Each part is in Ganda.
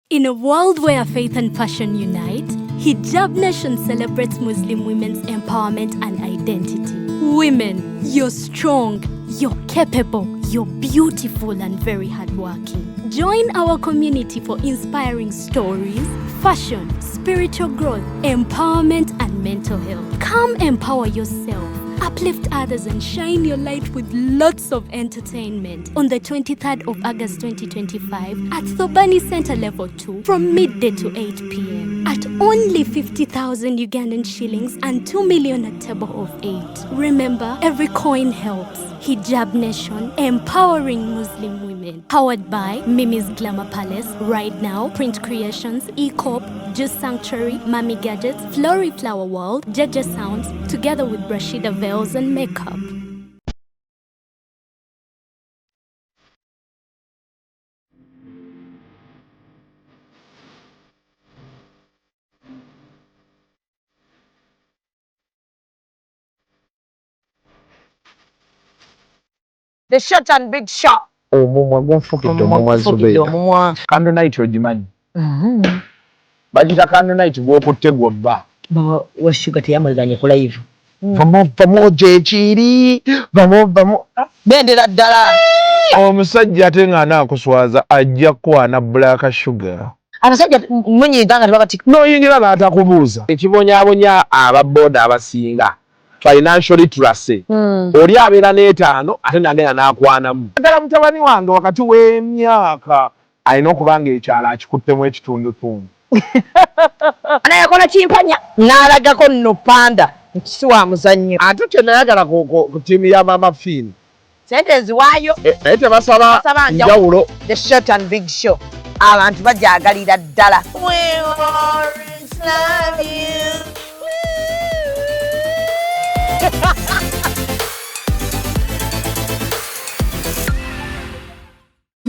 In a world where faith and passion unite, Hijab Nation celebrates Muslim women's empowerment and identity. Women, you're strong, you're capable, you're beautiful and very hardworking. Join our community for inspiring stories, fashion, spiritual growth, empowerment and mental health. Come empower yourself. Uplift others and shine your light with lots of entertainment on the 23rd of August 2025 at Thobani Center Level 2 from midday to 8 p.m. at only 50,000 Ugandan shillings and 2 million at table of 8. Remember, every coin helps. Hijab Nation, empowering Muslim women. Powered by Mimi's Glamour Palace, Right Now, Print Creations, E-Corp, Juice Sanctuary, Mami Gadgets, Flory Flower World, Jaja Sounds, together with Rashida Veils and Makeup. The short and big shot. Omumwa gwafukidde omumwa Zubeida. Kando night ogimanyi. Bagita kando night gw'okutte gw'obba. Baba wa sugar teyamaliranye ku live. Vamo gyekiri. Vamo. Bendera ddala. Omusajja ate nga anaakuswaza ajja kwana black sugar. Abasajja munyiga nga tebaba tik. N'oyingira n'atakubuuza. Ekibonyaabonya ababooda abasinga. Financial literacy. Oli abeera n'etaano ate nagenda n'akwanamu. Ddala mutabani wange wakati w'emyaka alina okuba ng'ekyalo akikuttemu ekitundutundu. Anayakola kimpanya n'alagako nno panda nkisi wa muzannyo. Ate kyenayagala ku ttiimu ya Mama Finn. Sente eziwaayo. Naye tebasaba njawulo. The short and big show. Abantu bajaagalira ddala. We always love you.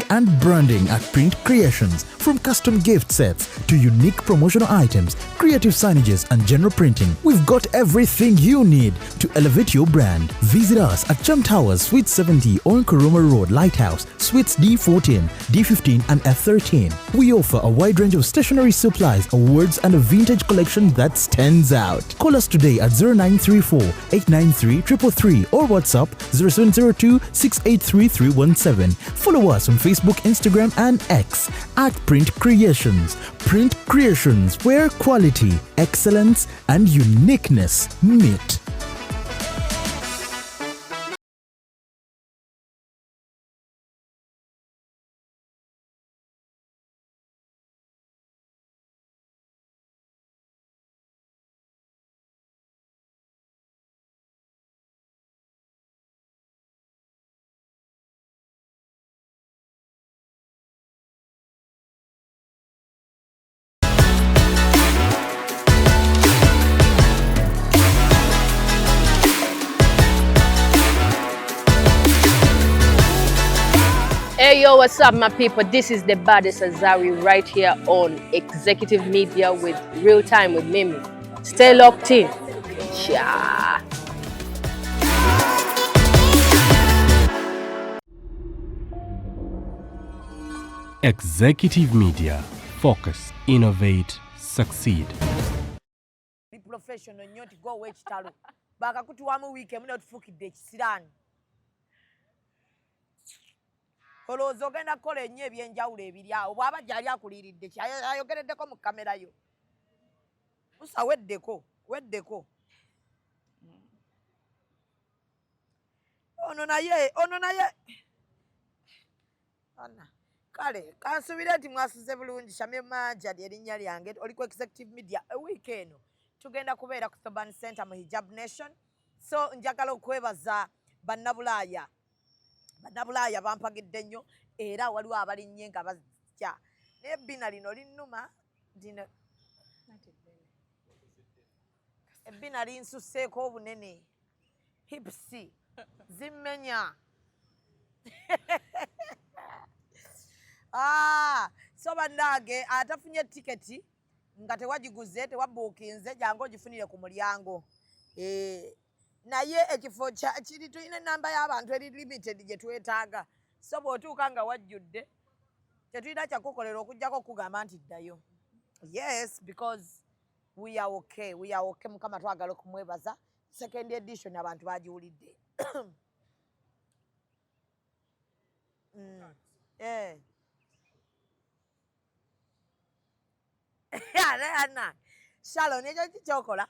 And branding at Print Creations. From custom gift sets to unique promotional items, creative signages and general printing, we've got everything you need to elevate your brand. Visit us at Chum Towers, Suite 70 on Kuruma Road, Lighthouse, Suites D14, D15 and F13. We offer a wide range of stationery supplies, awards and a vintage collection that stands out. Call us today at 0934 893 333 or WhatsApp 0702 683 317. Follow us on Facebook, Instagram and X at Print Creations. Print Creations, where quality, excellence and uniqueness meet. Hey yo, what's up my people? This is the baddest Azari right here on Executive Media with RealTime with Mimi. Stay locked in. Yeah. Executive Media. Focus, innovate, succeed. Be professional nnyo nti go w'ekitalo. Bakakutuwamu wiiki muna tufukidde ekisiraani. Olowooza ogenda kukola ennyo ebyenjawulo ebiri awo bw'aba gyali akuliiridde ayogereddeko mu kamera yo. Musa weddeko. Ono naye. Anna. Kale, kansubire nti mwasuze bulungi Shamye Manja ly'erinnya lyange oli ku Executive Media week eno. Tugenda kubeera ku Thobani Center mu Hijab Nation. So njagala okwebaza bannabulaaya. Bannabulaaya bampagidde nnyo era waliwo abalinnye nga bazitya. Naye ebbina lino linnuma dino. Ebbina linsusseeko obunene. Hipsi. Zimmenya. So bannange atafunye tiketi nga tewagiguze tewabbuukinze jangu ogifunire ku mulyango. Naye ekifo kiri tulina namba y'abantu eri limited gye twetaaga. So bw'otuuka nga wajjudde tetulina kyakukolera okujjako okugamba nti ddayo. Yes, because we are okay. We are okay. Mukama twagala okumwebaza. Second edition abantu bagiwulidde. Ana Shalom ekyo kikyokola.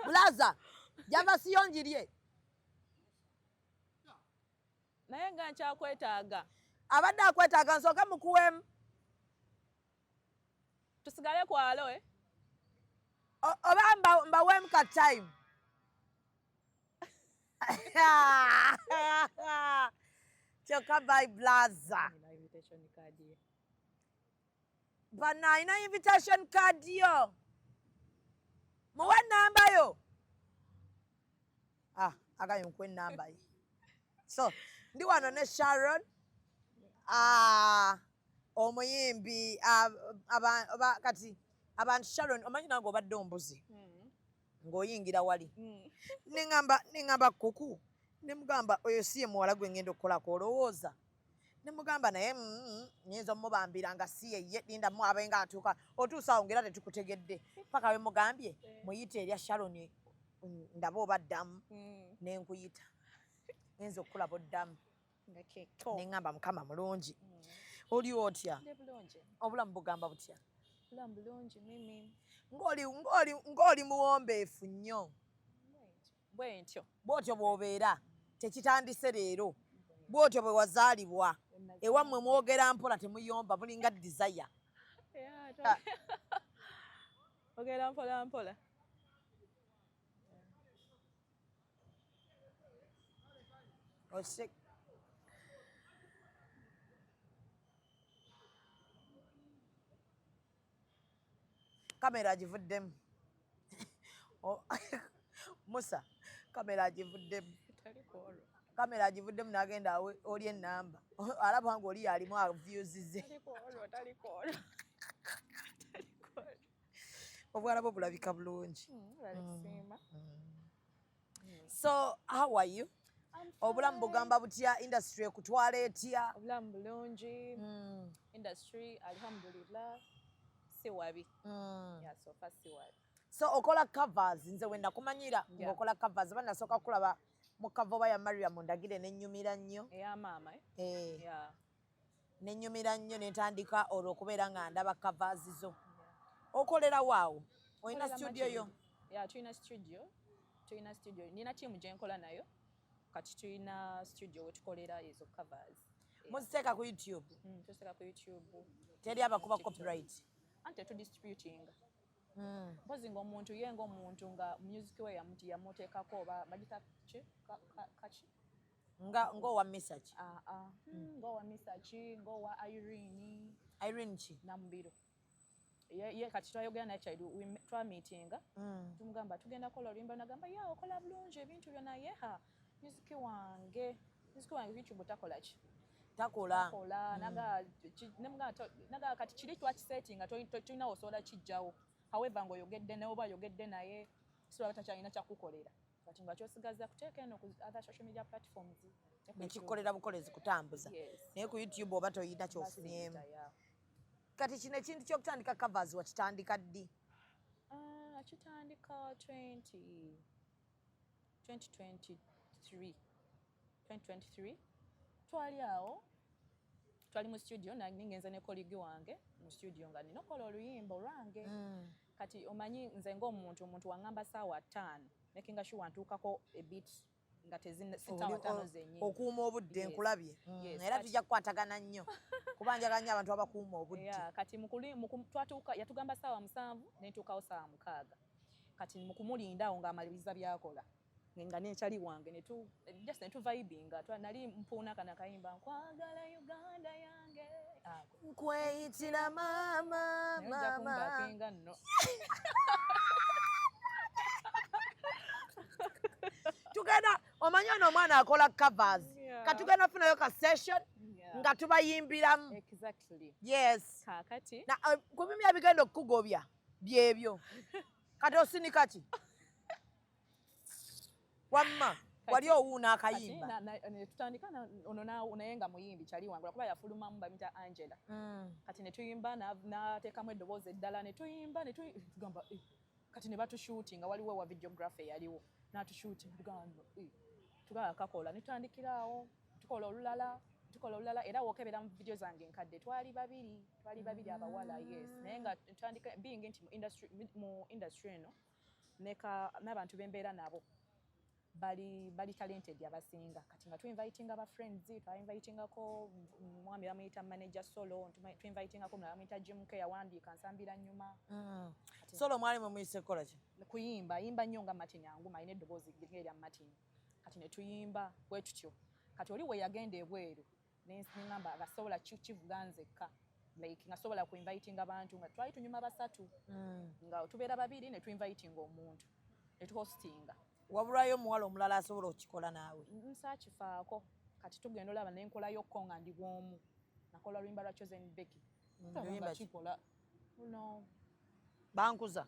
Blaza java siyonjirye. Naye nga nkyakwetaaga. Abadde akwetaaga nsooke mukuwemu. Tusigale kwalo Oba mbawemu ka time. Kyokka by Blaza. Bana ina invitation card yo. Muwe namba yo. Agaye mukwe namba yo. So, ndi wano ne Sharon. Omuyimbi kati abantu Sharon omanyi nange obadde ombuzi. Ng'oyingira wali. Nengamba kuku. Nemugamba oyo siye muwala gwe ngenda okukolako olowooza. Nemugamba naye nyinza omubambira nga si ye linda mu abenga atuuka otuusa awo ngera tetukutegedde paka we mugambye muyite erya Sharon ndaba obaddamu nenkuyita ngenza okulaba oddamu nengamba mukama mulungi oli otya obulamu bugamba butya ng'oli muwombeefu nnyo bw'otyo bw'obeera tekitandise leero bw'otyo bwe wazaalibwa ewammwe mwogera mpola temuyomba mulinga desire. Ogera mpola mpola. Kamera agivuddemu. Musa kamera agivuddemu. Kamera agivuddemu n'agenda oli ennamba. Alaba nga oli yalimu avyuzize. Obwalabo bulabika bulungi. So, how are you? Obulamu bugamba butya, industry ekutwala etya? Obulamu bulungi. Industry alhamdulillah si wabi. So far si wabi. So okola covers nze wenda kumanyira ngokola covers bana soka kulaba mu cover ya Mariam ndagire nenyumira nnyo. Mama Nenyumira nnyo netandika okubeera nga ndaba covers zo. Okolera waawo. Oyina studio yo? Tuyina studio. Nina team gye nkola nayo. Kati tuyina studio wetukolera ezo covers. Muziteeka ku YouTube? Tuziteeka ku YouTube. Teri abakuba copyright? Ante tudistributing. Mpozi ng'omuntu ye ng'omuntu nga music we yamuteekako oba bagita kachi? Ng'owa Misachi? Ng'owa Misachi, ng'owa Irene. Irene ki? Namubiro. Ye kati twayogera naye kyaidu twameetinga. Tumugamba tugenda kola oluyimba nagamba okola bulungi ebintu byonna yeha music wange YouTube takola ki? Takola. Naga kati kiri twakisetinga tulina osobola kijjawo. However ng'oyogedde naye oba oyogedde naye siba takyalina kyakukolera. Kati nga kyosigaza kuteeka eno ku other social media platforms. Nekikolera bukolezi kutambuza. Naye ku YouTube oba toyina kyofunyeemu. Kati kino ekintu ky'okutandika covers wakitandika ddi? Kitandika 2023. Twali awo. Twali mu studio ngenze ne colleague wange mu studio nga ninokola oluyimba olwange. Kati omanyi nze ng'omuntu wangamba saawa 5 making sure ntuukako a bit nga sitaawa 5 zennyini. Okuuma obudde nkulabye. Era tujja kukwatagana nnyo kubanja nnyo abantu abakuuma obudde. Kati twatuuka yatugamba saawa 7 nentuukawo saawa 6. Kati mukumulinda awo ng'amaliriza byakola. Nga nekyali wange just netuvibinga nali mpuuna kana kayimba nkwagala Uganda yange nkweyitira mama no. Tugenda omanyi ono omwana akola covers katugenda funayo ka session nga tubayimbiramu. Exactly. Yes. Kakati kubimya bigenda okukugobya byebyo kati osinika ki? Wamma wali owuuna akayimba tutandika ono naye nga muyimbi kyali wangula kuba yafulumamu bamita Angela kati ne tuyimba n'ateekamu eddoboozi eddala ne tuyimba tugamba kati ne batushuutinga waliwo wa videography yaliwo n'atushuutinga tugamba kakola ne tutandikiraawo tukola olulala era wookebera mu video zange enkadde twali babiri abawala yes naye nga tutandika being nti mu industry eno n'abantu bembeera nabo bali talented abasinga kati nga tuinvitinga aba friends twainvitingako mwami bamuyita manager Solo tuinvitingako mulala bamuyita Jim K yawandiika nsambira nnyuma Solo mwali muyise kola ki kuyimba nnyo nga Martin Anguma alina eddoboozi erya Martin kati ne tuyimba bwe tutyo kati oli we yagenda ebweru n'engamba agasobola kivuga nzekka like ngasobola kuinvitinga abantu nga twali tunyuma basatu nga tubeera babiri ne tuinvitinga omuntu ne tuhostinga wabulayo omuwala omulala asobola okikola naawe nsaakifaako kati tugenda olaba nenkolayokko nga ndi bwomu nakola oluyimba lwa Chosen Becky kikola no bankuza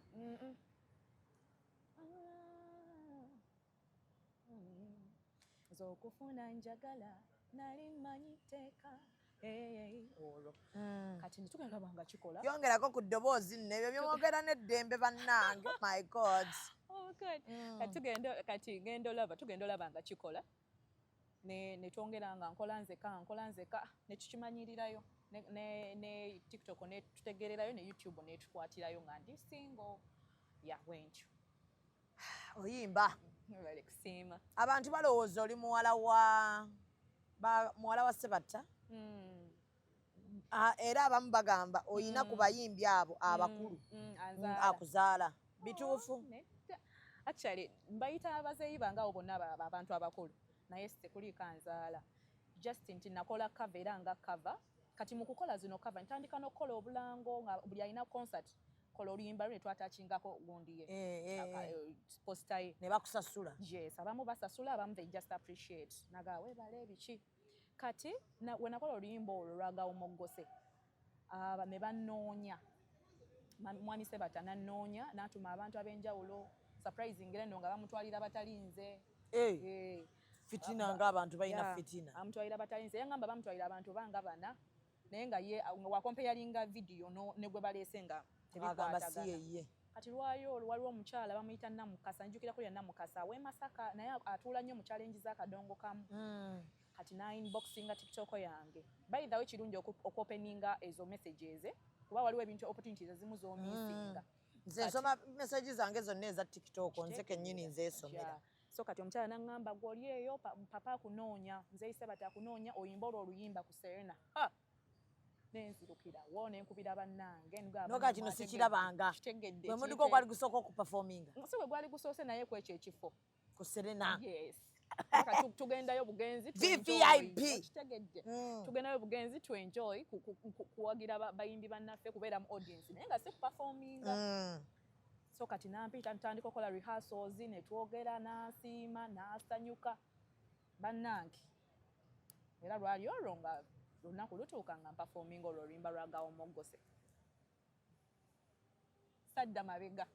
zokufuna njagala nali manyi teeka olwo kati netugenda olaba nga kikola yongerako ku ddoboozi nno ebyo byomwogera n'eddembe bannange my god kati tugenda olaba nga kikola ne twongera nga nkola nzeka ne tukimanyirirayo ne TikTok ne tutegererayo ne YouTube ne tukwatirayo nga ndi single bwentyo oyimba kusiima abantu balowooza oli muwala wa Sebatta era abamu bagamba oyina ku bayimbi abo abakulu akuzaala bituufu actually mbayita abazeeyi bange abo bonna abantu abakulu naye sekuliiko anzaala just nti nakola cover era nga cover kati mu kukola zino cover ntandika n'okukola obulango nga buli alina concert kola oluyimba lwe twatachingako gundi ye posta ye ne bakusasula yes abamu basasula abamu they just appreciate nagawe bale biki kati we nakola oluyimba olwo lwaga omuggose ne bannoonya mwami Sebatta n'annoonya n'atuma abantu ab'enjawulo surprising eno nga bamutwalira batalinze fitina ng'abantu balina fitina amutwalira batalinze yangamba bamutwalira abantu banga bana naye nga ye wakompeyalinga video ne gwe baleese nga tebikwatagana kati lwayo waliwo omukyala bamuyita Namukasa njukira kulya Namukasa we Masaka naye atuula nnyo mu challenge z'akadongo kamu kati na inboxinga TikTok yange by the way kirungi okuopeninga ezo messages kuba waliwo ebintu opportunities ezimu z'omisinga nze nsoma messages zange zonna eza TikTok nze kennyini nzeesomera so kati omukyala n'angamba gw'oli eyo papa akunoonya nze Sebatta akunoonya oyimba oluyimba ku Serena nenzirukira wo nenkubira bannange noga kino sikirabanga bwe mudiko gwali gusooka okuperforminga si bwe gwali gusoose naye ku ekyo ekifo ku Serena yes tugendayo bugenzi VIP tugendayo bugenzi to enjoy kuwagira bayimbi bannaffe kubeera mu audience naye nga si kuperforminga so kati nampita ntandika okukola rehearsals ne twogera n'asiima n'asanyuka bannange era lwali olwo nga lunaku lutuuka nga mpafominga olwo oluyimba lwagawo Moggose sadda mabega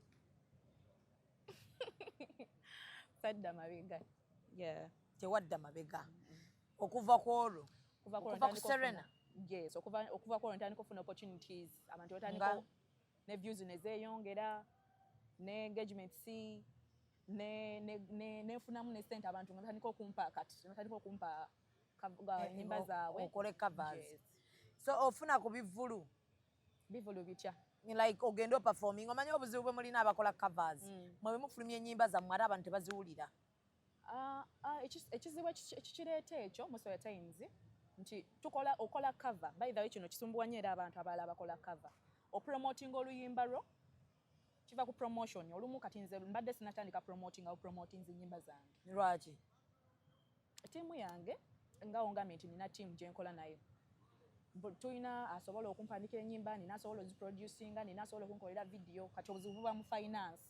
tewadda mabega okuva ku olwo okuva ku Serena yes okuva ku olwo ntandika okufuna opportunities abantu batandika ne views ne zeeyongera ne engagement si nefunamu ne sente abantu nga batandika okumpa kati batandika okumpa nyimba zaabwe okole covers so ofuna ku bivulu bitya like ogenda operforming omanyi obuzibu bwe mulina abakola covers mwe mufulumya ennyimba zammwe ate abantu tebaziwulira ekizibu ekikireeta ekyo most of the times nti okola cover by the way kino kisumbuwa nnyo era abantu abalala bakola cover opromoting oluyimba lwo kiva ku promotion olumu kati nze mbadde sinatandika promoting ennyimba zange lwaki tiimu yange ngawo ngamye nti nina tiimu gye nkola nayo tulina asobola okumpandikira ennyimba nina asobola oziproducinga nina asobola okunkolera video kati obuzibu buba mu finance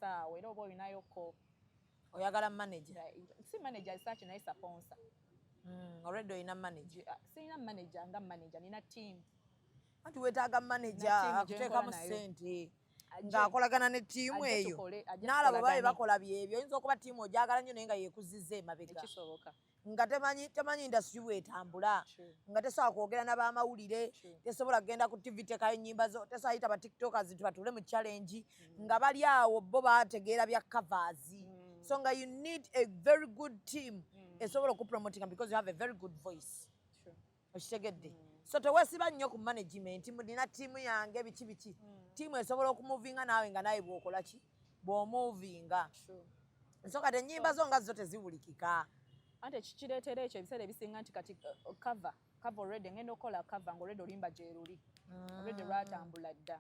awo era oba olinayokko oyagala manager si manager research naye sponsor already oyina manager sirina manager nga manager nina tiimu anti weetaaga manager akuteekamu ssente ng'akolagana ne ttiimu eyo n'alaba babe bakola byebyo oyinza okuba ttiimu ogyagala nnyo naye nga yeekuzizza emabega nga temanyi indasitiri bw'etambula nga tesobola kwogera n'abamawulire tesobola kugenda ku tv tekayo nnyimba zo tesobola yita batiktokers tubatuule mu challenge nga bali awo bo bategeera bya covers so nga you need a very good team esobola okupromotinga because you have a very good voice okitegedde so teweesiba nnyo ku management nina ttiimu yange biki ttiimu esobola okumuvinga naawe nga nawe bw'okola ki bw'omuvinga so kati ennyimba zo nga zo teziwulikika ante kikireetera ekyo ebiseera ebisinga nti kati cover already ngenda okukola cover ng'olwedde oluyimba gye luli olwedde lwatambula dda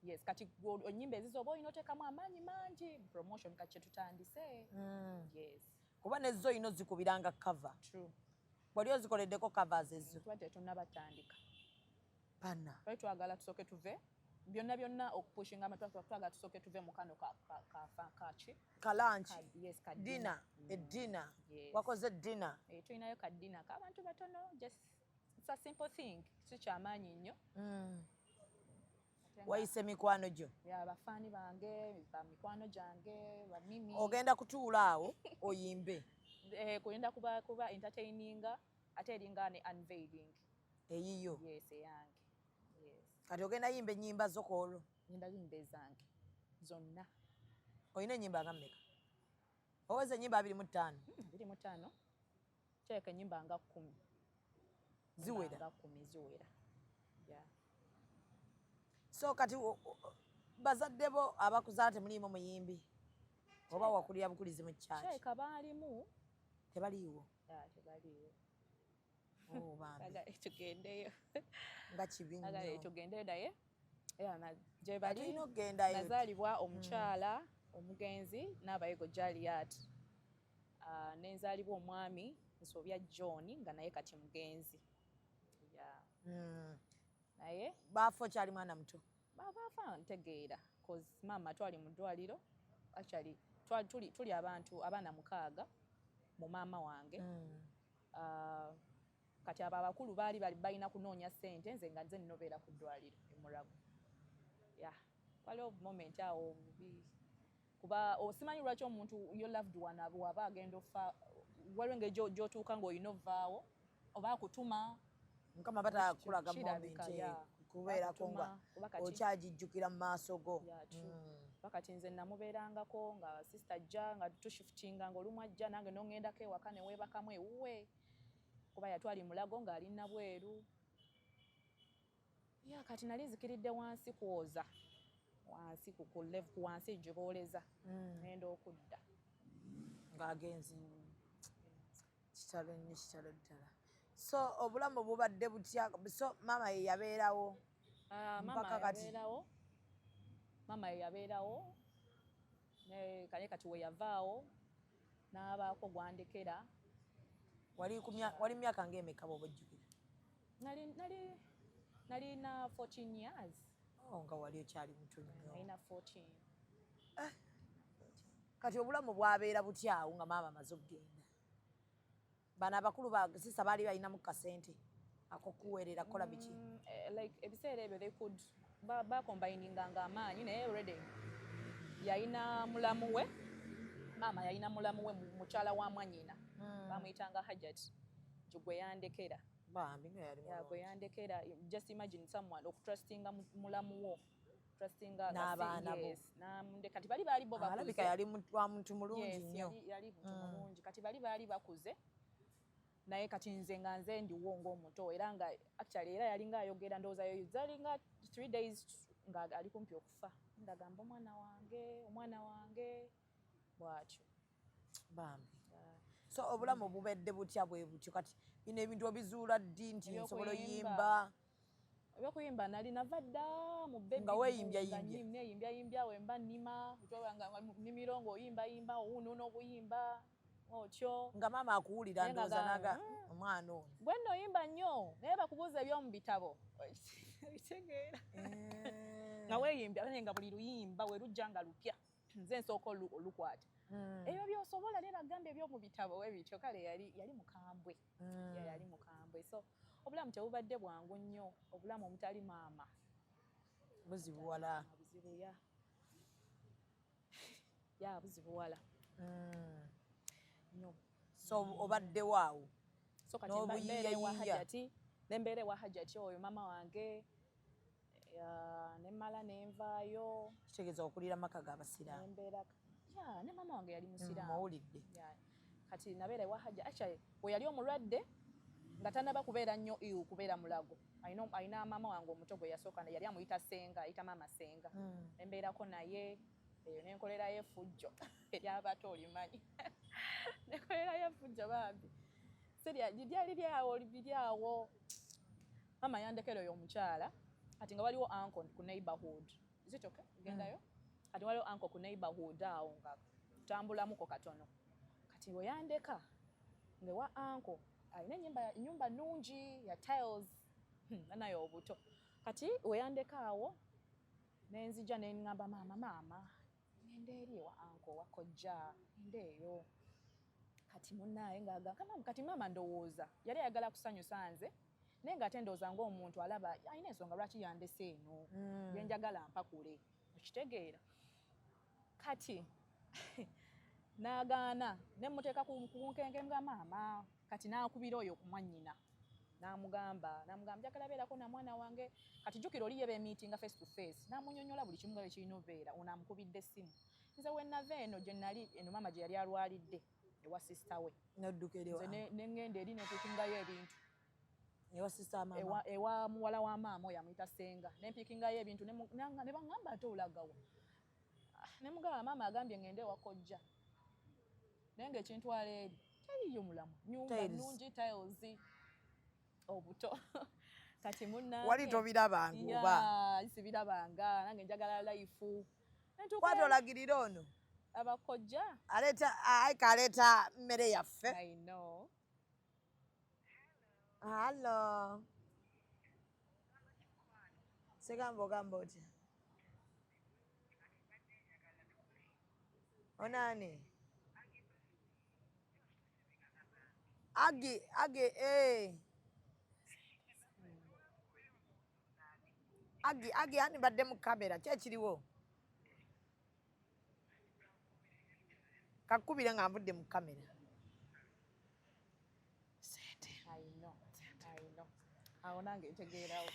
yes kati ennyimba ezizo oba olina oteekamu amaanyi mangi promotion kati kyetutandise yes kuba nezo olina ozikubiranga cover wali ozikoleddeko covers ezo tuba tetunnabatandika bana twali twagala tusooke tuve byonna okupushinga twagala tusooke tuve mu kano kaki kalanchi yes dina eddina wakoze eddina tulinayo kaddina k'abantu batono just it's a simple thing si kyamaanyi nnyo wayise mikwano gyo bafaani bange mikwano gyange bamimi ogenda kutuula awo oyimbe kugenda kuba entertaininga ate eringa ne unveiling eyiyo yes eyange kati ogenda yimba ennyimba zo koolwo ngenda yimba ezange zonna olina ennyimba nga mmeka oweza ennyimba 25 25 kyeka ennyimba nga 10 ziwera ziwera so kati bazadde bo abakuzaala temuliimu muyimbi oba wakulira bukulizi mu kyaki kyeka baalimu tebaliiwo tebaliiwo bambi tugendeyo nga kibi nnyo tugendeyo naye gye bali tulina okugendayo nazaalibwa omukyala omugenzi n'abayigo Jaliat nenzaalibwa omwami Nsobya John nga naye kati mugenzi naye baafo kyali mwana muto baafa ntegeera cause maama twali mu ddwaliro actually tuli abaana 6 mu maama wange kati abo abakulu baali balina kunoonya ssente nze nga nze nnobeera ku ddwaliro emulago waliwo moment awo kuba osimanyi lwaki omuntu yo loved one waba agenda ofa waliwo engeri gy'otuuka ng'olina ovaawo oba akutuma mukama batakulaga moment kubeerako nga okyagijjukira mu maaso go bakati nze namubeerangako nga sister ajja nga tushiftinga ng'olumu ajja nange n'oŋŋendako ewaka ne weebakamu ewuwe kuba yatwali mulago ng'ali nabweru kati nali nzikiridde wansi kwoza wansi ku wansi gye booleza ngenda okudda ng'agenzi kitalo nnyo kitalo ddala so obulamu bubadde butya so maama ye yabeerawo mpaka kati maama ye yabeerawo kale kati we yavaawo n'abaako gwandekera wali myaka ng'emeka bw'oba ojjukira nalina 14 years nga wali okyali muto nnyo nalina 14 kati obulamu bwabeera butya awo nga maama amaze okugenda bano abakulu ba sisa baali balinamu kasente akokuweerera kola biki like ebiseera ebyo they could bakombayininganga amaanyi naye already yalina mulamu we maama yalina mulamu we mukyala wa mwanyina bamuyitanga Hajat gwe yandekera bambi nga yali gwe yandekera just imagine someone okutrustinga mulamu wo trustinga n'abaana bo kati bali bo bakuze alabika yali wa muntu mulungi nnyo yali muntu mulungi kati bali bakuze naye kati nze nga nze ndiwo ng'omuto era nga actually era yali ng'ayogera ndowooza zali nga 3 days nga ali kumpi okufa ndagamba omwana wange bw'atyo bambi so obulamu bubedde butya bwe butyo kati bino ebintu obizuula ddi nti nsobola oyimba ebyokuyimba nali nava dda mu bebi nga weeyimbyayimbya wemba nnima nnimiro ng'oyimbayimba owuuno n'obuyimba otyo nga maama akuwulira ndowooza naga omwana ono gwe nno oyimba nnyo naye bakubuuza eby'omu bitabo bitegeera nga weeyimbya naye nga buli luyimba we lujja nga lupya nze nsooka olukwata ebyo byosobola ne bagamba ebyomu bitabo we bityo kale yali mukambwe yali mukambwe so obulamu tebubadde bwangu nnyo obulamu omutali maama buzibuwala buzibuya ya buzibuwala no so obadde waawo so kati mbeere wa hajati nembeere wa hajati oyo mama wange ne mala nenvaayo kitegeeza okulira maka g'abasiraamu nembeera ne mama wange yali musiraamu mawulidde kati nabeere wa hajja actually we yali omulwadde nga tanaba kubeera nnyo iwu kubeera mulago ayina mama wange omuto gwe yasooka yali amuyita senga ayita mama senga nembeerako naye eyo nenkolerayo effujjo eryabato olimanyi nenkolerayo effujjo bambi lyali lyawo mama yandekera oyo omukyala kati nga waliwo uncle ku neighborhood is it okay gendayo kati waliwo uncle ku neighborhood awo nga tutambulamuko katono kati we yandeka ngewa uncle alina ennyumba nnungi ya tiles nayo obuto kati we yandeka awo nenzija neŋŋamba maama ngenda eri ewa uncle wakojja ndeeyo kati munnaye ng'agamba kati maama ndowooza yali ayagala kusanyusa nze naye ng'ate ndowooza ng'omuntu alaba alina ensonga lwaki yandese eno byenjagala mpakule okitegeera kati n'agaana ne mmuteeka ku nkenge nga maama kati n'akubira oyo ku mwannyina n'amugamba njagala beerako na mwana wange kati jjukira oli yeba emiitinga face to face n'amunyonnyola buli kimu nga bwe kirina obeera ono amukubidde essimu nze we nava eno gye nali eno maama gye yali alwalidde ewa sisita we n'odduka eri ne ŋŋenda eri nempiikingayo ebintu ewa sisita maama ewa muwala wa maama oyo amuyita senga nempiikingayo ebintu ne baŋŋamba ate olagawa ne mugamba maama agambye ŋŋende ewa kojja naye ng'ekintwala eri teriyo mulamu nyumba nnungi tiles obuto kati munnange wali tobirabanga oba sibirabanga nange njagala life kwati olagirira ono abakojja aleeta mmere yaffe I know hallo segamba ogamba otya onani agi ani badde mu kamera kyekiriwo kakubire nga nvudde mu kamera I know awo nange ntegeerawo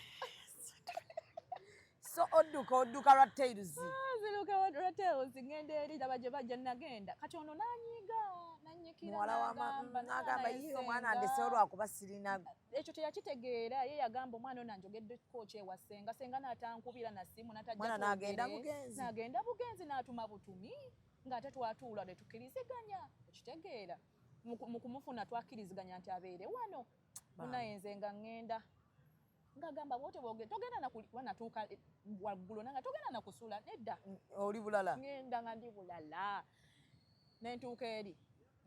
so odduka lwa tails ziruka lwa tails ngenda eri daba gye bajja nagenda kati ono nanyikira muwala wamagamba ye omwana ndese olwakuba sirina ekyo teyakitegeera ye yagamba omwana ono anjogeddeko kyewa senga n'atankubira na simu mwana n'agenda bugenzi n'atuma butumi ng'ate twatuula ne tukkiriziganya okitegeera mu kumufuna twakkiriziganya nti abeere wano munaye nze nga ŋŋenda ng'agamba togenda natuuka waggulu nanga togenda nakusula nedda oli bulala ŋŋenda nga ndi bulala nentuuka eri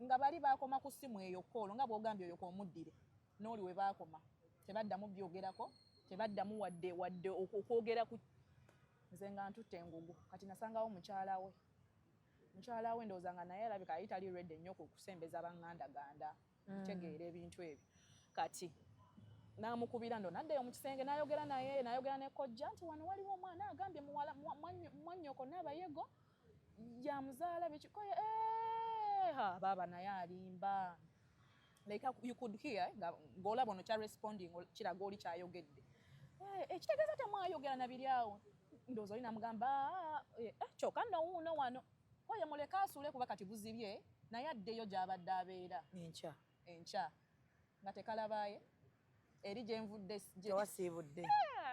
nga bali baakoma ku ssimu eyo koolo nga bw'ogambye oyo k'omuddire n'oli we baakoma tebaddamu byogerako tebaddamu wadde okwogera ku nze nga ntutte engugu kati nasangawo mukyala we ndowooza nga naye alabika yali tali redde nnyo kusembeza baŋŋandaganda kitegeera ebintu ebyo kati n'amukubira ndo naddeyo mu kisenge n'ayogera ne kojja nti wano waliwo omwana agambye mwannyoko n'abayego yamuzaala bekikoye baaba naye alimba like you could hear ng'olaba ono kya responding kiraga oli kyayogedde ekitegeeza temwayogera na biri awo ndowooza oli namugamba kyokka nno wuuno wano oye muleka asuule kuba kati buzibye naye addeyo gy'abadde abeera enkya nga tekalabaye eri gye nvudde tewasiibudde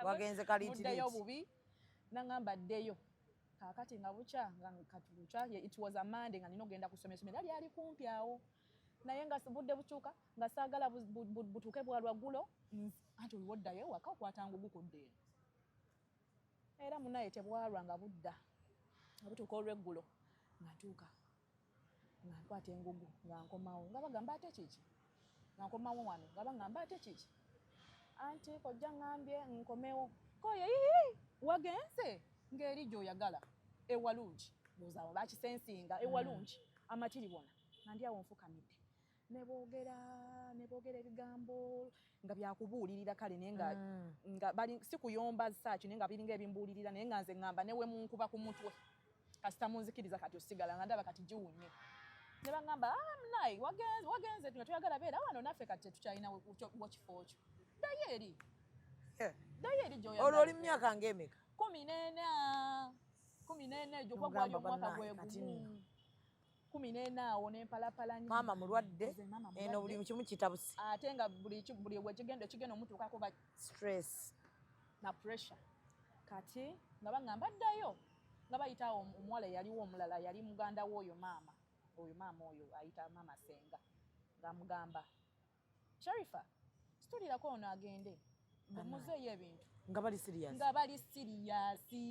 wagenze kaliitireti bubi naŋŋamba ddeyo kaakati nga bukya it was a Monday nga nina ogenda kusoma essomero era lyali kumpi awo naye nga budde bukyuka nga saagala butuuke bwalwaggulo anti oliwo oddayo ewaka okwata ngugu kudda eno era munaye tebwalwa nga budda nga butuuka olweggulo nga ntuuka nga nkwata engugu nga nkomawo nga bagamba ate kiki nga nkomawo wano nga bagamba ate kiki anti kojja ŋŋambye nkomewo koye wagenze ng'eri gy'oyagala ewalungi ndowooza abo bakisensinga ewalungi amatiribona nga ndi awo nfukamidde ne boogera ebigambo nga byakubuulirira kale naye nga bali si kuyomba saaki naye nga biringa ebimbuulirira naye nga nze ŋŋamba ne we munkuba ku mutwe kasita munzikiriza kati osigala nga ndaba kati giwunye ne bagamba Naye wagenze tuyagala beera wano naffe kati tukyalina wakifo kyo ddayo eri gy'oyagala olwo oli mu myaka ng'emeka 14 gyo gwali omwaka gwe gumu 14 awo n'empalapalanya maama mulwadde eno buli kimu kitabusi ate nga buli wekigenda omutuukako ba stress na pressure kati nga bagamba ddayo nga bayita omuwala yaliwo omulala yali muganda w'oyo maama oyo ayita maama Senga ng'amugamba Sharifa situlirako ono agende muzeeyo ebintu nga bali siriyasi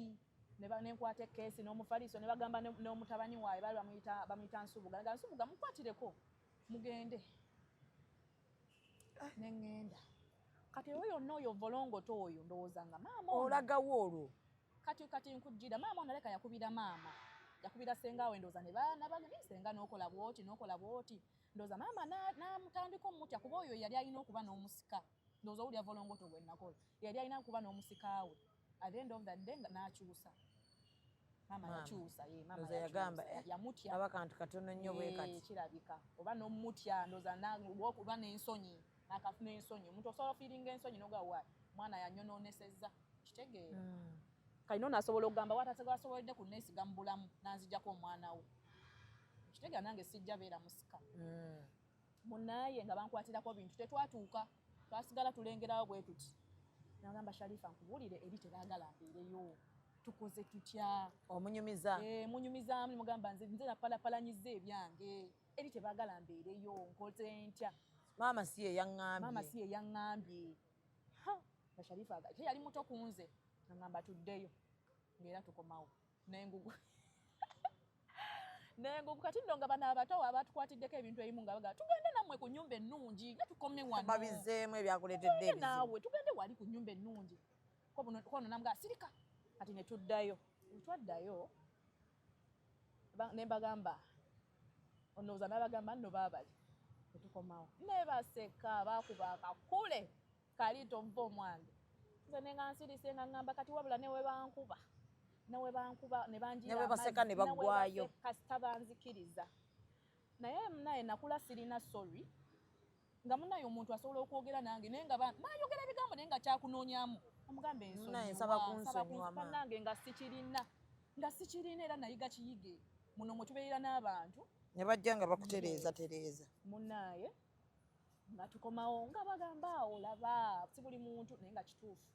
nenkwata ekkeesi n'omufaliso ne bagamba n'omutabani waayo bali bamuyita Nsubuga nga Nsubuga mukwatireko mugende neŋŋenda kati oyo yonna oyo volongoto oyo ndowooza nga maama olagawo olwo kati nkujjira maama ono leka yakubira Senga we ndowooza nabagamba Senga n'okola bwoti ndowooza maama n'amutandika omutya kuba oyo yali alina okuba n'omusika ndowooza owulya volongoto gwe nakola yali alina okuba n'omusika we at the end of the day n'akyusa maama yakyusa yagamba yamutya abakantu katono nnyo bwe kati kirabika oba n'omutya ndowooza oba n'ensonyi akafuna ensonyi omuntu osobola ofiiringa ensonyi n'ogawa mwana yanyonoonesezza kitegeera kalina onaasobola okugamba watasoboledde ku neesiga mu bulamu n'anzijjako omwana we kitegeera nange sijja beera musika munaaye nga bankwatirako bintu tetwatuuka twasigala tulengerawo bwe tuti nagamba Sharifa nkubuulire eri tebaagala mbeereyo tukoze tutya munyumizaamu mugamba nze napalapalanyiza ebyange eri tebaagala mbeereyo nkoze ntya maama si ye yaŋŋambye nga Sharifa yali muto ku nze ngamba tuddeyo ng'era tukomawo n'engugu kati nno nga bano abato abatukwatiddeko ebintu ebimu nga baga tugende nammwe ku nnyumba ennungi nga tukome wano babizeemu ebyakuleetedde ebizibu naawe tugende wali ku nnyumba ennungi kono namuga sirika kati ne tuddayo twaddayo ne mbagamba onooza n'abagamba nno baabali netukomawo ne baseka baakuba akakule kali tonva omwange nze ne nga nsirise nga ngamba kati wabula newe bankuba ne banjira baseka ne baggwayo kasita banzikiriza naye nakula sirina sorry nga munaye omuntu asobola okwogera nange naye nga nayogera ebigambo naye nga kyakunoonyamu omugambe ensonyiwanange nga sikirina era nayiga kiyige muno mwe tubeerera n'abantu ne bajja nga bakutereeza munaye nga tukomawo nga bagamba olaba si buli muntu naye nga kituufu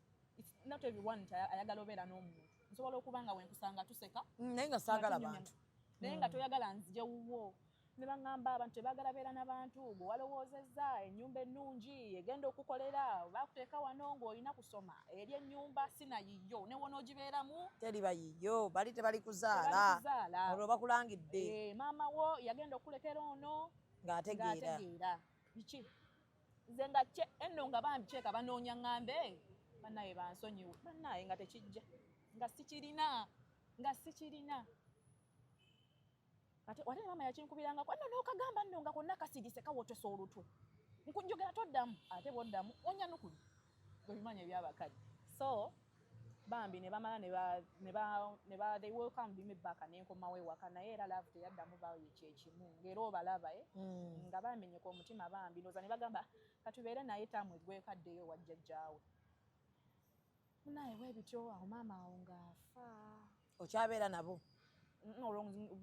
not everyone ayagala obeera n'omuntu nsobola okuba nga wenkusanga tuseka naye nga saagala bantu naye nga toyagala nzije wuwo ne baŋŋamba abantu tebaagala beera n'abantu gwe walowoozezza ennyumba ennungi egenda okukolera baakuteeka wano ng'olina kusoma eri ennyumba sinayiyo ne wona ogibeeramu teriba yiyo bali tebali kuzaala olwo bakulangidde maama wo yagenda okulekera ono ng'ategeera biki nze nga enno nga bambi kyeka banoonya ŋŋambe bannaye bansonyiwe bannaye nga tekijja nga sikirina ate wate maama yakinkubirangako nno n'okagamba nno nga konna kasirise kawotesa olutwe nkunjogera toddamu ate bwoddamu onyanukuli gwe bimanya ebyabakadde so bambi ne bamala they welcome me back nenkomawo ewaka naye era laavu teyaddamu baayo kyekimu ng'era obalaba nga bamenyeka omutima bambi ndowooza ne bagamba katubeere naye taamwe gwekaddeyo wa jjajjaawe munaye bwe bityo awo maama awo ng'afa okyabeera nabo olwo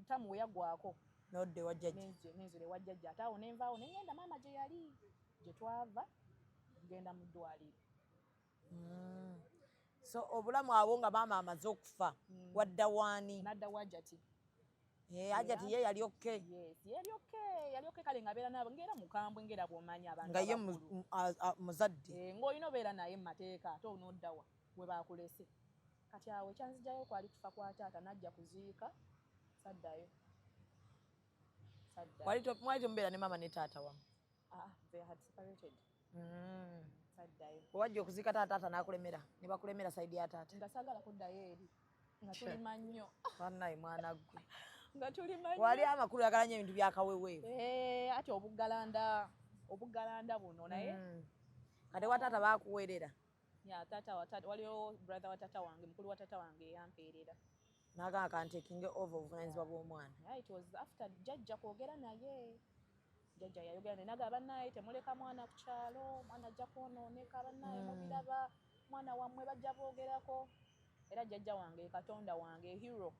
tamu we yaggwako nodde wa jjajja nenzule wa jjajja ate awo nenvaawo nengenda maama gye yali gye twava ngenda mu ddwaliro so obulamu abo nga maama amaze okufa wadda waani nadda wajjati ajati ye yali okay yali okay kale nga beera nabo ngera mukambwe ngera bw'omanya abantu nga ye muzadde ng'olina obeera naye mu mateeka ate onoddawa we baakulese kati awo ekyanzijjayo kwali kufa kwa taata najja kuziika saddayo mwali temubeera ne maama ne taata wamu they had separated saddayo wajja okuziika taata n'akulemera ne bakulemera sayidi ya taata nga saagala kuddayo eri nga tulima nnyo bannaye mwana gwe nga tulima nnyo wali amakulu yagala nnyo ebintu byakaweweevu ati obuggalanda buno naye kati wa taata baakuweerera ya taata waliwo brother wa taata wange mukulu wa taata wange yampeerera Naga kantekinge over obuvunaanyizibwa bw'omwana. Yeah, it was after jjajja kwogera naye. Jjajja yayogera naye n'agamba bannaye temuleka mwana ku kyalo, mwana ajja kwonooneka bannaye mubiraba, mwana wammwe bajja boogerako. Era jjajja wange Katonda wange hero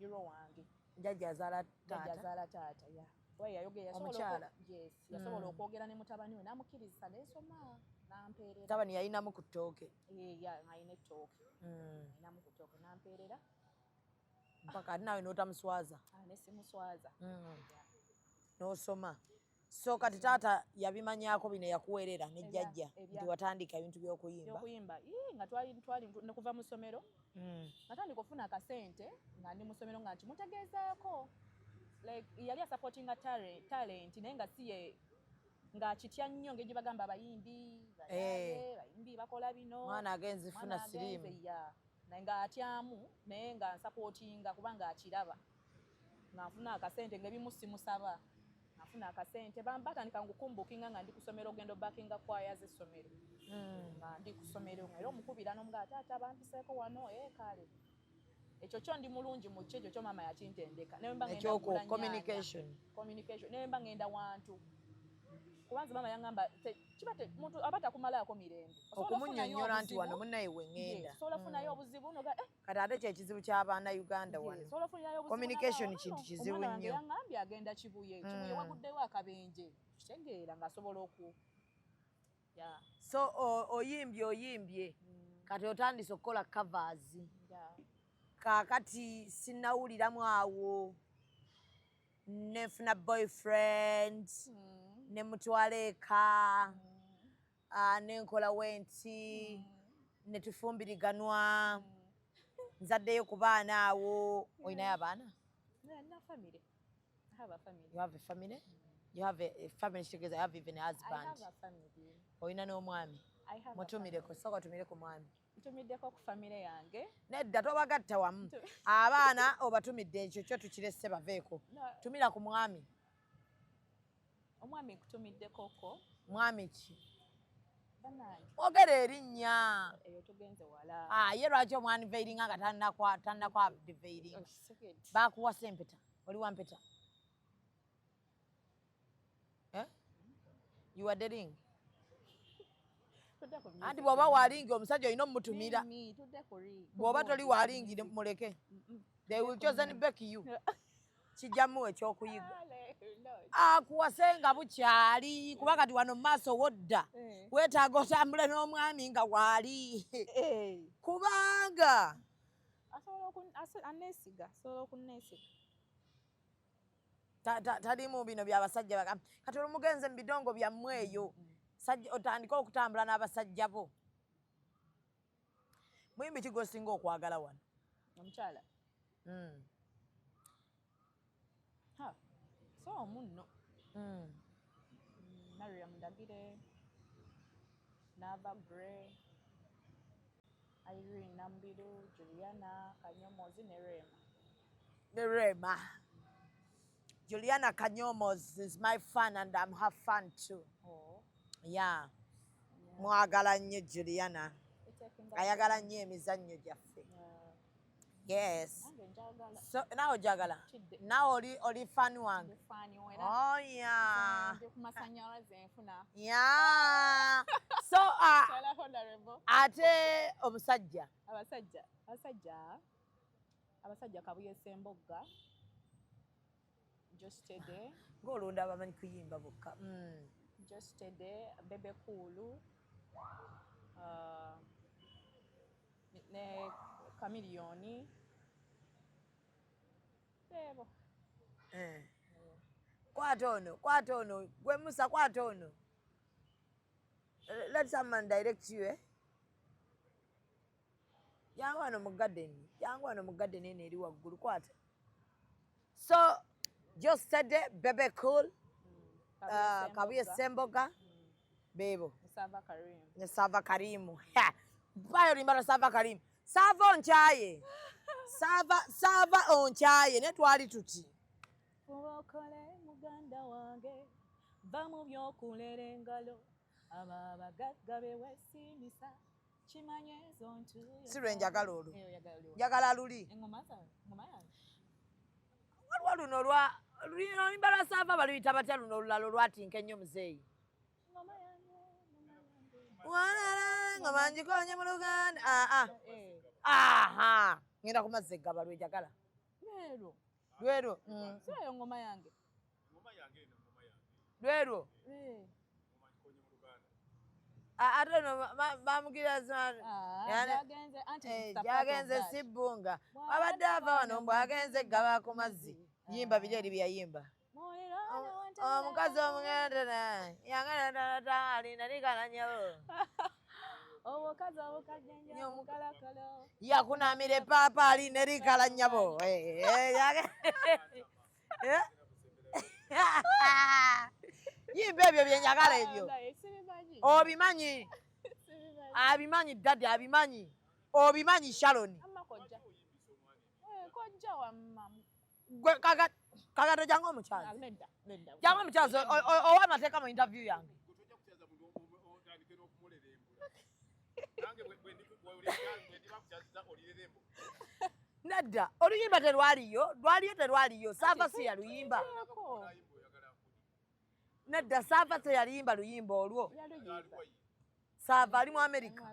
wange. Jjajja azaala taata, yeah. Waye yayogera yasobola okwogera ne mutabani we n'amukkiriza n'esoma n'ampeerera. Mutabani yalinamu ku ttooke. Alina ettooke. Alinamu ku ttooke n'ampeerera. Mpaka ati naawe n'otamuswaza. Ne simuswaza. N'osoma. So kati taata yabimanyaako bino yakuweerera ne jjajja nti watandika ebintu by'okuyimba. Nga twali ne kuva mu ssomero. Natandika okufuna akasente nga ndi mu ssomero nga nti mutegeezaako. Like yali asupportinga talent naye nga si ye nga kitya nnyo ng'egye bagamba abayimbi bakola bino. Mwana agenze funa siriimu. Naye nga atyamu naye nga nsupportinga kubanga akiraba. Nga nfuna akasente ng'ebimu simusaba. Nafuna akasente batandika ngukumbukinga nga ndi ku ssomero ogenda backinga choir z'essomero. Nga ndi ku ssomero era omukubira n'omugaa taata bampiseeko wano kale. Ekyo kyo ndi mulungi mu kyo kyo maama yakintendeka. Ne mba ngenda kugula communication. Ne mba ngenda wantu. Kubanza maama yangamba kibate muntu abata kumalaako mirembe. Okumunnyonnyola nti wano munnaye we ngenda. Sola funayo obuzibu noga kati ate kye kizibu ky'abaana Uganda wano. Communication kintu kizibu nnyo. Yangambye agenda Kibuye waguddewo akabenje. Kitegeera ng'asobola oku. So oyimbye kati otandise okukola covers. Kaakati sinnawuliramu awo nefuna boyfriend ne mutwala eka nenkola wenti ne tufumbiriganwa nzaddeyo ku baana awo. Olinayo abaana? Na family. I have a family. You have a family? You have a family together. You have even a husband. I have a family. Olina n'omwami? I have. Mutumireko soka tumireko mwami. Ntumiddeko ku family yange. Nedda tobagatta wamu. Abaana obatumidde ekyo kyo tukiresse baveeko. Tumira ku mwami. Omwami kutumiddeko ko. Mwami ki? Banange. Ogera erinnya. Eyo tugenze wala. Ye lwaki omwani veiringa nga tannakwa diveiringa. Bakuwasa empeta. Oli wa mpeta? You are dating? Anti bw'oba waalingi omusajja olina omutumira. Bw'oba toli waalingi muleke. They will chosen back you. Kijjamu ekyokuyiga. Akuwase nga bukyali kuba kati wano mu maaso wodda. Weetaaga otambule n'omwami nga waali. Kubanga asobola okunnesiga. Talimu bino by'abasajja bagamba kati olumugenze mu bidongo byammwe eyo otandika okutambula n'abasajja bo. Muyimbi ki gw'osinga okwagala wano? Omukyala. So munno. Maria Mundagire, Nava Gray, Irene Nambiru, Juliana Kanyomozi ne Rema. Juliana Kanyomozi is my fan and I'm her fan too. Yeah. Mwagala nnyo Juliana. Ayagala nnyo emizannyo gyaffe. Yes. So now jagala. Now oli fan wange. Oh yeah. Yeah. So ate omusajja. Abasajja Kabuye Sembogga. Just today. Ng'olunda abamanyi kuyimba bokka. Just today, Bebe Kulu. Ne Chameleone. Bebo. Kwata ono. Gwe Musa kwata ono. Let someone direct you, Yangu wano mu garden eno eri waggulu kwata. So, just today, Bebe Cool. Kabuye Sembogga. Bebo. Sava Karimu. Bayo limbala Sava Karimu. Sava onchaye. Sava onchaye. Netwali tuti. Mubyokola muganda wange. Ba mubyokulera engalo. Ababagagga bewesimisa. Chimanye zontu. Sirwe njagala olwo. Njagala. Njagala luli. Engoma yange. Waliwo luno luyimba lwa Saava baluyita batya luno olulala olwatinka ennyo muzeeyi. Engoma yange. Walala engoma ngikonye mu Luganda. Ngenda ku mazzi eggaba lwejagala. Lwero. Sirayo ngoma yange. Lwero. Ate no bamugira jagenze Sibunga. Wabadde ava wano mbw agenze eggaba ku mazzi. Yimba biri eri byayimba. Omukazi omugenda yangana alina likalanya. Omukazi omukajja omukalakalo. Yakunamira epaapa alina likalanya bo. Yimba ebyo byenjagala ebyo. Obimanyi. Abimanyi daddy abimanyi. Obimanyi Sharon. Kojja wa mama. Gwe kagata jangu omukyala. Jangu omukyala owa amateeka mu interview yange. Nedda oluyimba terwaliyo terwaliyo Saava si yaluyimba. Nedda Saava teyaliyimba luyimba olwo. Saava ali mu America.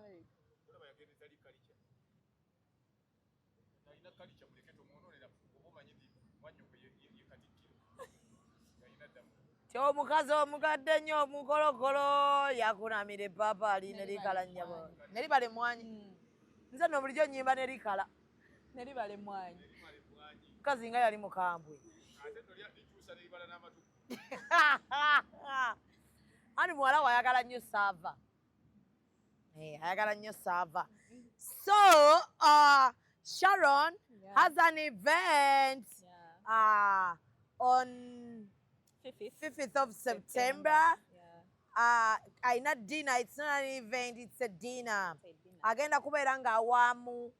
Omukazi omugadde ennyo omukolokolo yakunamira epaapa alina likalanya bo. Neribale mwanyi. Nze no bulijjo nnyimba nerikala. Neribale mwanyi. Mukazi nga yali mukambwe. Ani muwala wayagala nnyo Saava. Ayagala nnyo Saava. So, Sharon has an event on 5th of September. Aina dinner. It's not an event, it's a dinner. Agenda kubeera nga awamu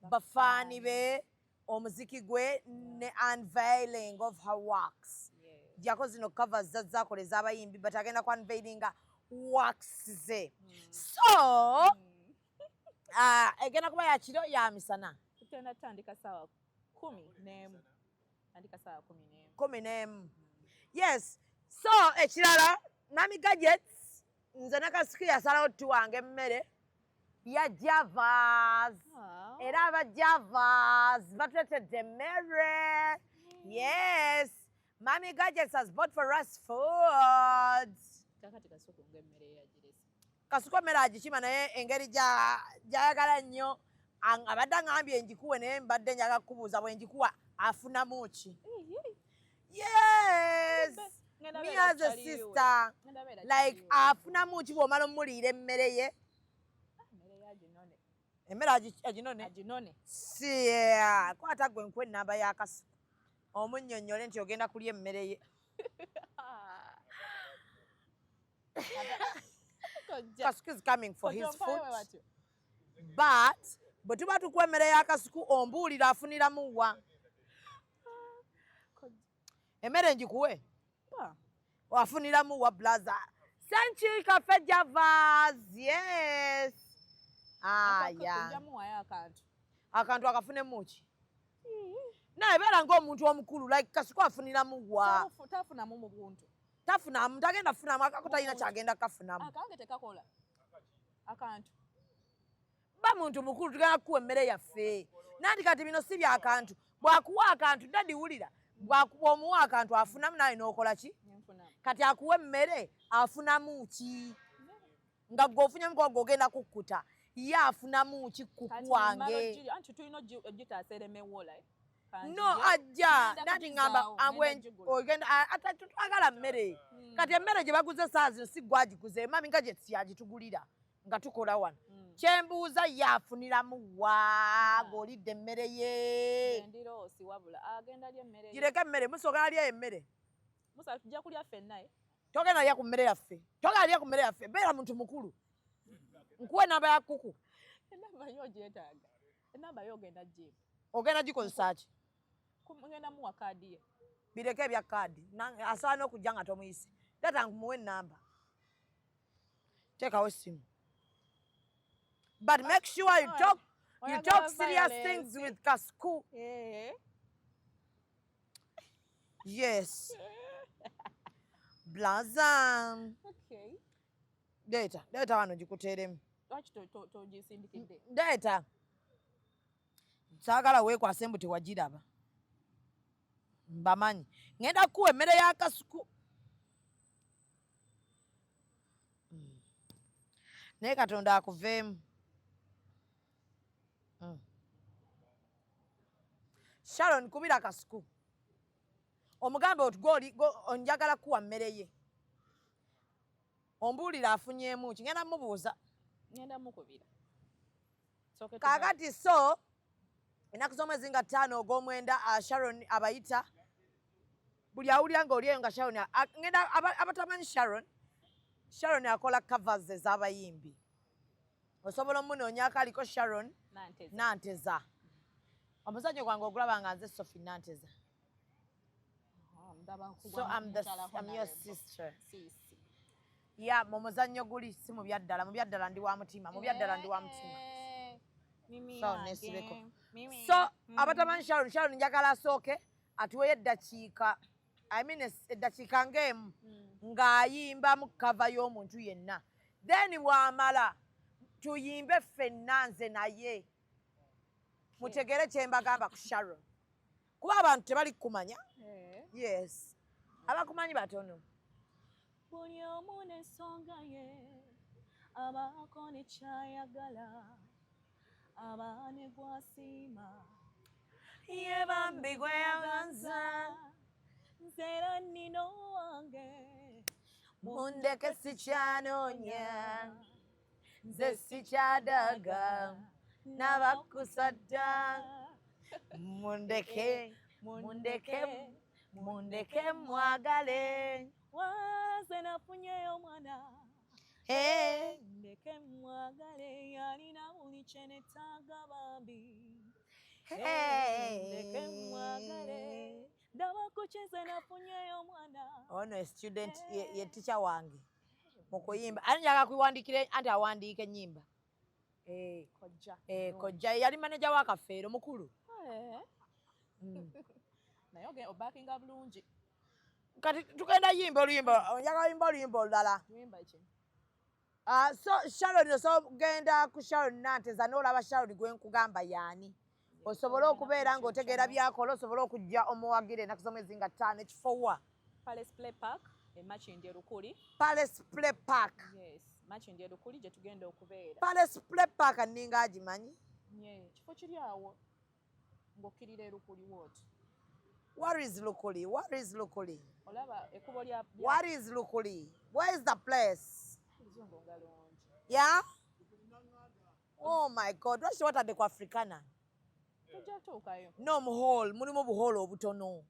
bafani be omuziki gwe ne unveiling of her works. Jako zino covers zakola ez'abayimbi but agenda ku unveilinga works ze. So egenda kuba ya kiro ya misana. Tutenda tandika sawa 10 tandika sawa 10. Yes. So ekirala Mami Gadgets nze nakasiku yasalawo tuwange emmere ya Javas. Era aba Javas batuletedde emmere. Yes. Mami Gadgets has bought for us food. Kakati kasuku ng'emmere yagirese. Kasuku emmere agikima naye engeri gyayagala nnyo abadde aŋŋambye njikuwe naye mbadde njaga kubuuza bwe njikuwa afunamu ki? Yes. Me as a sister, like afunamu ki bw'omala omuliira emmere ye? Emmere aginone? Si, kwata gwe nkwe ennamba ya Kasuku omunnyonnyole nti ogenda kulya emmere ye. Kasuku is coming for his food. But bwe tuba tukuwa emmere ya Kasuku ombuulira afuniramu wa? Emmere njikuwe? Wafuniramu wa blaza. Century Cafe Javas. Yes. Akantu akafunemu ki? Naye beera ng'omuntu omukulu like Kasuku afuniramu wa? Tafunamu mu buntu. Tafunamu, tagenda funamu akako talina kyagenda kafunamu. Akange tekakola. Akantu. Ba muntu mukulu tugenda kuwa emmere yaffe. Nandi kati bino si bya akantu. Bwakuwa akantu dadi wulira. Bwakuwa omuwa akantu afunamu naye n'okola ki? Kati akuwa emmere afunamu ki? Nga gwofunyamu kwa gwogenda kukkuta. Ye afunamu ki kukuwange? Anti tulina ogitaasera wola. No ajja nati ngamba ogenda atagala mmere. Kati emmere gye baguze saa zino si gwagiguze. Mami Gadgets yagitugulira nga tukola wano. Kyembuuza yafuniramu wa ng'olidde emmere ye. Endiroosi wabula agenda lya emmere. Gireke emmere musooka alya emmere. Musa tujja kulya ffenna ye. Togenda lya ku mmere yaffe. Togenda lya ku mmere yaffe. Beera muntu mukulu. Nkuwe ennamba ya kuku. Ennamba yo gyetaaga. Ennamba yo ogenda gye. Ogenda gikozesa ki? Ngenda muwa kaadi ye. Bireke ebya kaadi. Asaana okujja nga tomuyise. Tata nkumuwe ennamba. Teekawo essimu. But make sure you talk serious things with Kasuku. Yes. Blazam. Okay. Data wano jikuteremu. Lwaki togisindikidde? Data. Saagala weekwase mbu tewagiraba. Mbamanyi. Ngenda kuwa emmere ya Kasuku. Naye Katonda akuveemu. Sharon kubira Kasuku. Omugambe oti onjagala kuwa mmere ye. Ombuulira afunyeemu ki ngenda mubuuza. Ngenda mukubira. Kaakati so ennaku z'omwezi nga 5 ogw'omwenda Sharon abayita buli awulira ng'oli eyo nga Sharon ngenda abatamanyi Sharon akola covers ez'abayimbi. Osobola omunoonya aliko Sharon Nanteza. Omusajja gwange ogulaba nga nze Sophie Nanteza. So I'm your sister. Yeah, mu muzannyo guli si mu byaddala ndi wa mutima. So nesibeko. So abatamanyi Sharon njagala asooke atuweyo eddakiika. I mean eddakiika ng'emu ng'ayimba mu cover y'omuntu yenna. Then bw'amala tuyimbe ffenna nze naye. Mutegere kye mbagamba ku Sharon. Kuba abantu tebali kumanya. Yes. Abakumanyi batono. Buli omu n'ensonga ye, abaako ne kyayagala, aba ne gwasiima. Ye bambi gwe yaganza. Nze era nnina owange. Mundeke sikyanoonya. Nze sikyadaga. N'abakusadda. Mundeke mwagale. Waze nafunyeyo omwana. Ndeke mwagale yalina buli kye neetaaga bambi. Ndeke mwagale ndaba ku kize nafunyeyo omwana. Ono student ye teacher wange mu kuyimba. Ani njaga kuwandiikira anti awandiika ennyimba. Kojja yali manager wa Kafeero mukulu. Naye obaakinga bulungi. Kati tugenda yimba oluyimba, njagala yimba oluyimba olulala. Yimba ki? So Sharon genda ku Sharon Nanteza n'olaba Sharon gwe nkugamba yaani. Osobola okubeera ng'otegeera byakola, osobola okujja omuwagira ennaku z'omwezi nga 5 ekifo wa? Palace Play Park, Makindye Lukuli. Palace Play Park. Yes, Makindye Lukuli gye tugenda okubeera. Palace Play Park nninga agimanyi? Kifo kiri awo ng'okkirira Lukuli ward. Where is Lukuli? Olaba ekkubo lya What is Lukuli? Where is the place? Kizungu ngalungi. Yeah? Oh my God, lwaki watadde ku Africana? Tujja tuukayo. No muholo, mulimu obuholo obutono.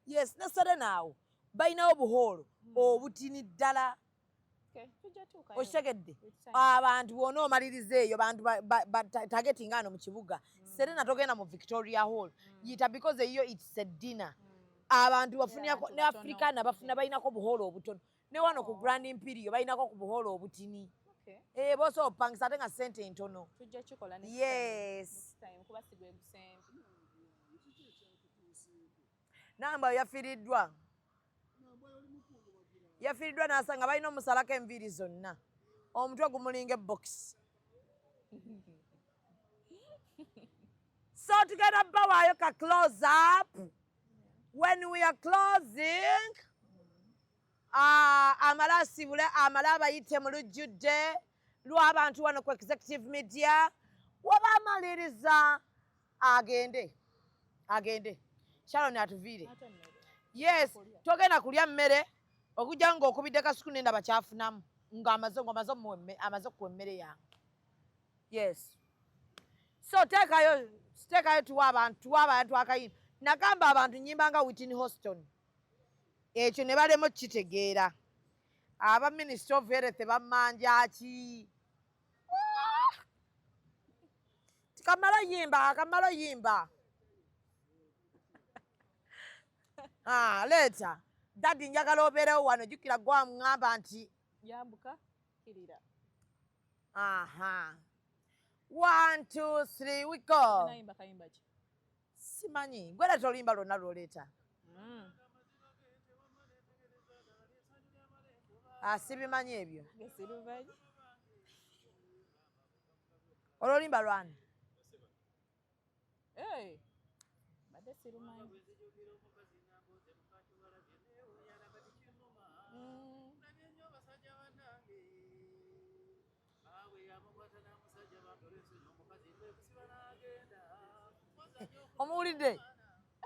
Yes, nesere naawo. Balinawo obuholo obutini ddala. Tujja tuukayo. Okitegedde? Abantu bonna omaliriza eyo, bantu targeting ano mu kibuga. Serena togenda mu Victoria Hall. Yita because eyo it's a dinner. Abantu bafunirako ne Africana bafuna balinako obuholo obutono. Ne wano ku Grand Imperial balinako ku buholo obutini. Boso opangisa ate nga ssente entono. Tujja kikola next time kuba sigwe gusembe. Namba yafiiriddwa. Yafiiriddwa n'asanga balina omusalako enviiri zonna. Omutwe gumulinga box. So tugenda bawaayo ka close up. When we are closing, amala asibule amala abayite mu lujjudde lw'abantu wano ku executive media waba amaliriza agende Sharon atuviire. Yes, togenda kulya mmere okujja ng'okubidde Kasuku n'endaba kyafunamu ng'amaze okuwa emmere yange. Yes. So teekayo tuwa abantu akayimba. Nagamba abantu nnyimba nga Whitney Houston. Ekyo ne balemo kitegeera. Aba Ministry of Health bamanja ki? Kamala yimba. Leta. Daddy njagala obeerewo wano jjukira gwa ngamba nti yambuka kirira. 1 2 3 we go. Nayimba kayimba ki? Simanyi gwera tolimba lonna lwoleta. Sibimanyi ebyo. Gesirubanyi. Ololimba lwani? Badde sirumanyi. Omuwulidde?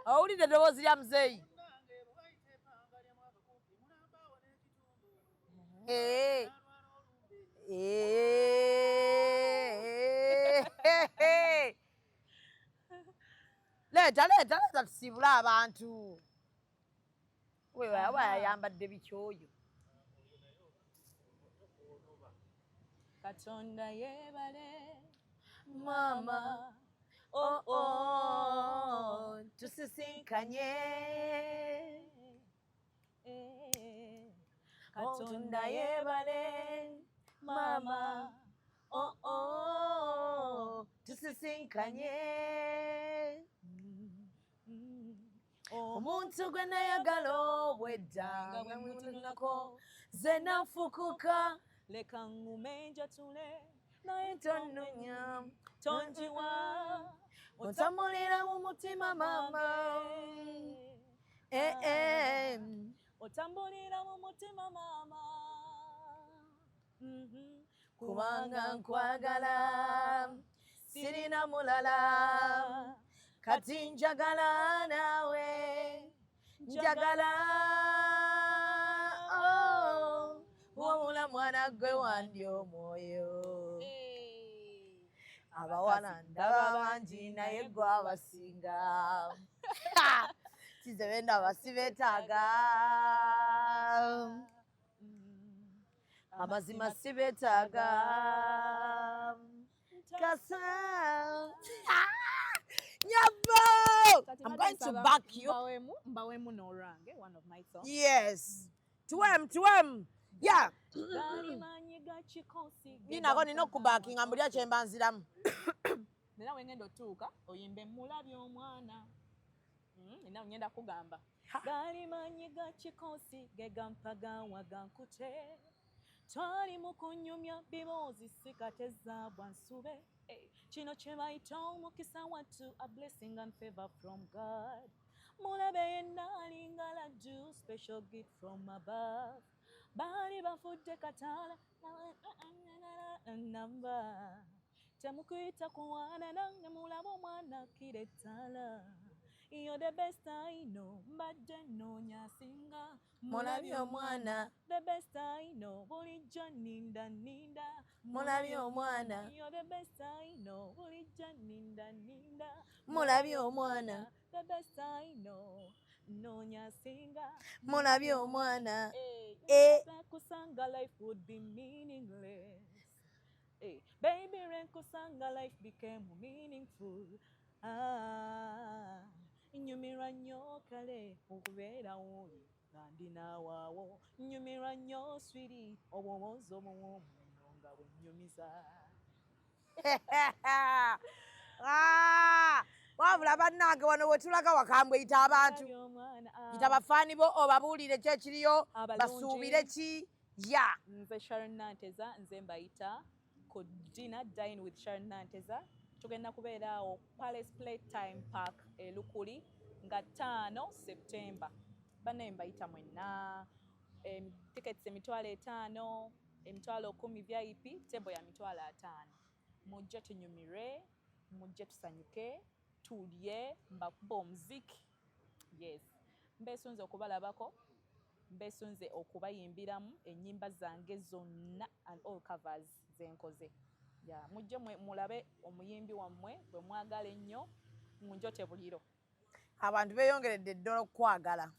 Owulidde eddoboozi lya muzeeyi? Leeta tusiibule abantu. Aba yayambadde bikyoyo. Katonda yeebale Mama, tusisinkanye. Katonda yeebale mama, tusisinkanye. Omuntu gwe nayagala obwedda nga mwemutunako ze nafukuka. Leka ngume njatule naye Tonnonya tonjiwa otambulira mu mutima mama. Otambulira mu mutima mama. Kubanga nkwagala sirina mulala kati njagala nawe njagala wamula mwana gwe wandi omwoyo. Abawala ndaba bangi naye gwe abasinga. Kize benda basibeetaaga. Amazima sibeetaaga. Kasa. Nyabo! I'm going to back you. Mbawemu n'Orange, one of my songs. Yes. To him. Yeah. Ninago nina okubakinga mbulya kye mbanziramu. Nera wengenda otuuka oyimbe mulabye omwana. Nina ngenda kugamba. Gali manyi ga kikosi ge gampagawa gankute. Twali mu kunyumya biboozi sikateza bwansube. Kino kye bayita omukisa wattu, a blessing and favor from God. Mulabe yenna alingala do special gift from above. Bali bafudde kataala namba. Temukuyita kuwana nange mulaba omwana kirettala. You're the best I know, mbadde noonya singa. Mulabye omwana. The best I know, bulijjo ninda. Mulabye omwana. You're the best I know, bulijjo ninda. Mulabye omwana. The best I know, noonya singa. Mulabye omwana. Kusanga life would be meaningless. Baby, kusanga life became meaningful. Nyumirwa nnyo kale okubeera woli nga ndi naawaawo. Nyumirwa nnyo swiri obwobwozi obuwoomu nga bwennyumiza. Wabula bannange wano wetulaga wakambwe yita abantu. Yita bafaani bo obabuulire ki ekiriyo basuubire ki. Ya. Nze Sharon Nanteza, nze mbayita ku dinner dine with Sharon Nanteza. Tugenda kubeera awo Palace Playtime Park Lukuli nga 5 September. Banne mbayita mwenna. Tickets emitwalo 5, emitwalo 10 VIP, table ya mitwalo 5. Mujje tunyumire, mujje tusanyuke, tulye, mbakuba omuziki. Yes. Mbesunze okubalabako, mbesunze okubayimbiramu ennyimba zange zonna and all covers zenkoze. Ya mujje mulabe omuyimbi wammwe bwe mwagala ennyo munjote buliro. Abantu beeyongeredde ddala okwagala.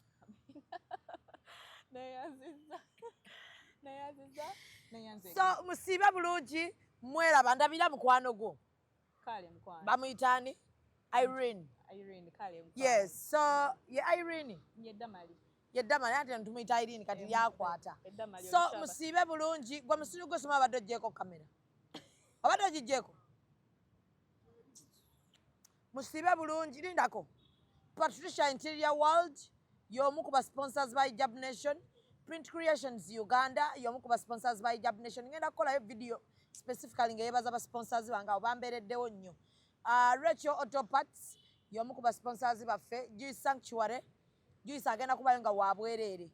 Nayanziza. So musiibe bulungi mweraba ndabira mukwano gwo. Kale mukwano. Bamuyitaani? Irene. Kale mukwano. Yes. So ye Irene. Yeddamali. Yeddamali ate ntumuyita Irene kati lyakwata. So musiibe bulungi gwe musiru gwe soma abadde oggyeko kamera. Abadde ogiggyeko? musibe bulungi lindako. Patricia Interior World y'omu ku ba sponsors by Hijab Nation. Print Creations Uganda y'omu ku ba sponsors by Hijab Nation. Ngenda kukola video specifically ngeyebaza ba sponsors banga obambereddewo nnyo. Rachel Auto Parts y'omu ku ba sponsors baffe. Juice Sanctuary Juice agenda kubayo nga wabwerere.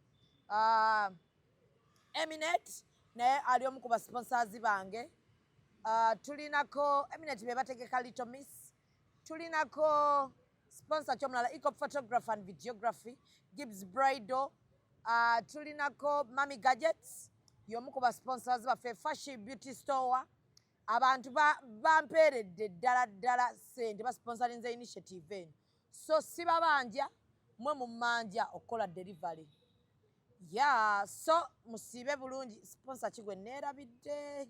Eminent naye ali omu ku ba sponsors bange. Tulinako Eminent be bategeka Little Miss. Tulinako sponsor chomulala Ecop Photography and Videography, Gibbs Bridal. Tulinako Mami Gadgets y'omu ku ba sponsors baffe. Fashion Beauty Store. Abantu bampeeredde ddala sente basponsorinze initiative eno. So sibabanja mwe mumanja okukola delivery. Yeah, so musibe bulungi sponsor kigwe neerabidde.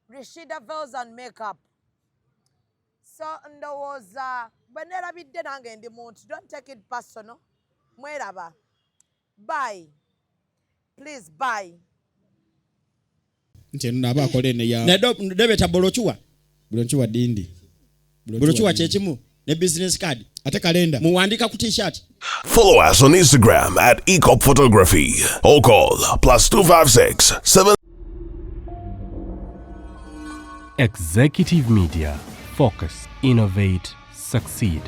Rashida Veils and Makeup. So ndowooza bwe neerabidde nange ndi muntu. Don't take it personal. Mweraba. Bye. Please bye. Nti naba akolene ya Debeta Bolochua dindi Bolochua chechimu ne business card ate kalenda muwandika ku t-shirt. Follow us on Instagram at Ecop Photography or call +256 7. Executive Media. Focus, innovate, succeed.